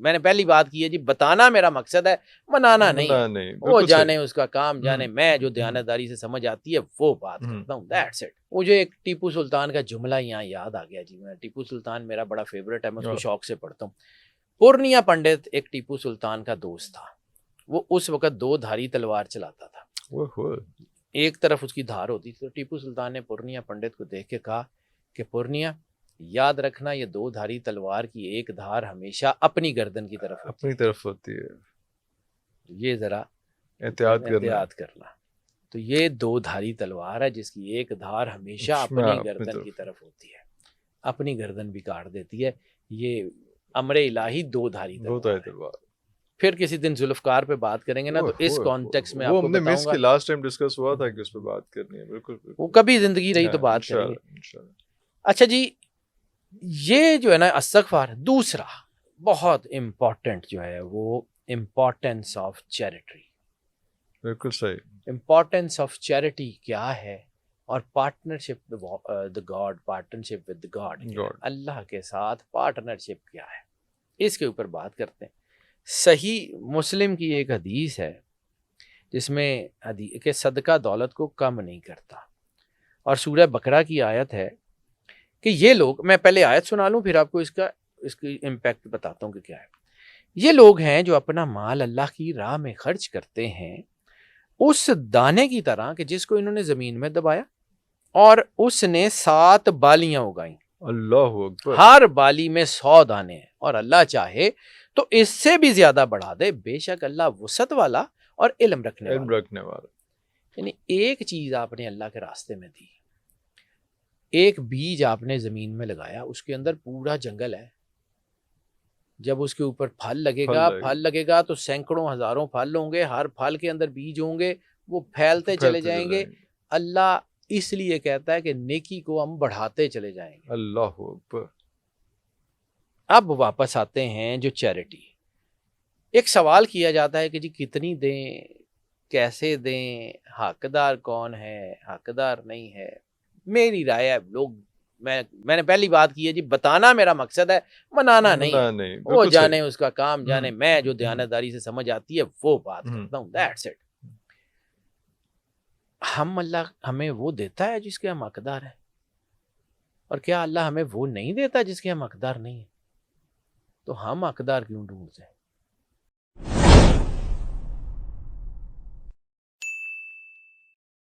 میں نے پہلی بات کی ہے جی، بتانا میرا مقصد ہے، منانا نہیں ہے۔ وہ جانے اس کا کام جانے، میں جو دیانتداری سے سمجھ آتی ہے وہ بات کرتا ہوں، دیٹس اٹ۔ مجھے ایک ٹیپو سلطان کا جملہ یہاں یاد آ گیا جی، میں ٹیپو سلطان میرا بڑا فیوریٹ ہے، میں اس کو شوق سے پڑھتا ہوں۔ پورنیا پنڈت ایک ٹیپو سلطان کا دوست تھا، وہ اس وقت 2 دھاری تلوار چلاتا تھا، ایک طرف اس کی دھار ہوتی تھی۔ تو ٹیپو سلطان نے پورنیا پنڈت کو دیکھ کے کہا کہ پورنیا، یاد رکھنا یہ 2 دھاری تلوار کی ایک دھار ہمیشہ اپنی گردن کی طرف ہوتی ہے، یہ ذرا احتیاط کرنا۔ تو یہ 2 دھاری تلوار ہے جس کی ایک دھار ہمیشہ اپنی گردن کی طرف ہوتی ہے، اپنی گردن بھی کاٹ دیتی ہے۔ یہ امر الہی 2 دھاری تلوار۔ پھر کسی دن ذوالفقار پہ بات کریں گے نا، تو اس کانٹیکس میں آپ کو بتاؤں گا، لاسٹ ٹائم ڈسکس ہوا تھا کہ اس پہ بات کرنی ہے، بالکل وہ کبھی زندگی رہی تو بات کریں گے۔ اچھا جی، یہ جو ہے نا استغفار، دوسرا بہت امپورٹنٹ جو ہے وہ امپورٹینس آف چیریٹی۔ بالکل صحیح۔ امپورٹینس آف چیریٹی کیا ہے، اور پارٹنرشپ دا گاڈ، پارٹنرشپ ود گاڈ، اللہ کے ساتھ پارٹنرشپ کیا ہے، اس کے اوپر بات کرتے ہیں۔ صحیح مسلم کی ایک حدیث ہے جس میں کہ صدقہ دولت کو کم نہیں کرتا، اور سورہ بقرہ کی آیت ہے کہ یہ لوگ، میں پہلے آیت سنا لوں پھر آپ کو اس کی امپیکٹ بتاتا ہوں کہ کیا ہے۔ یہ لوگ ہیں جو اپنا مال اللہ کی راہ میں خرچ کرتے ہیں اس دانے کی طرح کہ جس کو انہوں نے زمین میں دبایا اور اس نے 7 بالیاں اگائیں، اللہ اکبر، ہر بالی میں 100 دانے ہیں، اور اللہ چاہے تو اس سے بھی زیادہ بڑھا دے، بے شک اللہ وسعت والا اور علم رکھنے والا۔ یعنی ایک چیز آپ نے اللہ کے راستے میں دی، ایک بیج آپ نے زمین میں لگایا، اس کے اندر پورا جنگل ہے، جب اس کے اوپر پھل لگے گا تو سینکڑوں ہزاروں پھل ہوں گے، ہر پھل کے اندر بیج ہوں گے، وہ پھیلتے چلے جائیں گے۔ اللہ اس لیے کہتا ہے کہ نیکی کو ہم بڑھاتے چلے جائیں گے۔ اللہ اکبر۔ اب واپس آتے ہیں جو چیریٹی، ایک سوال کیا جاتا ہے کہ جی کتنی دیں، کیسے دیں، حقدار کون ہے، حقدار نہیں ہے۔ میری رائے ہے لوگ، میں نے پہلی بات کی ہے جی، بتانا میرا مقصد ہے، منانا نہیں ہے۔ وہ جانے اس کا کام جانے، میں جو دیانتداری سے سمجھ آتی ہے وہ بات کرتا ہوں، دیٹس اٹ۔ اللہ ہمیں وہ دیتا ہے جس کے ہم حقدار ہیں، اور کیا اللہ ہمیں وہ نہیں دیتا جس کے ہم حقدار نہیں ہیں؟ تو ہم حقدار کیوں ڈھونڈتے ہیں؟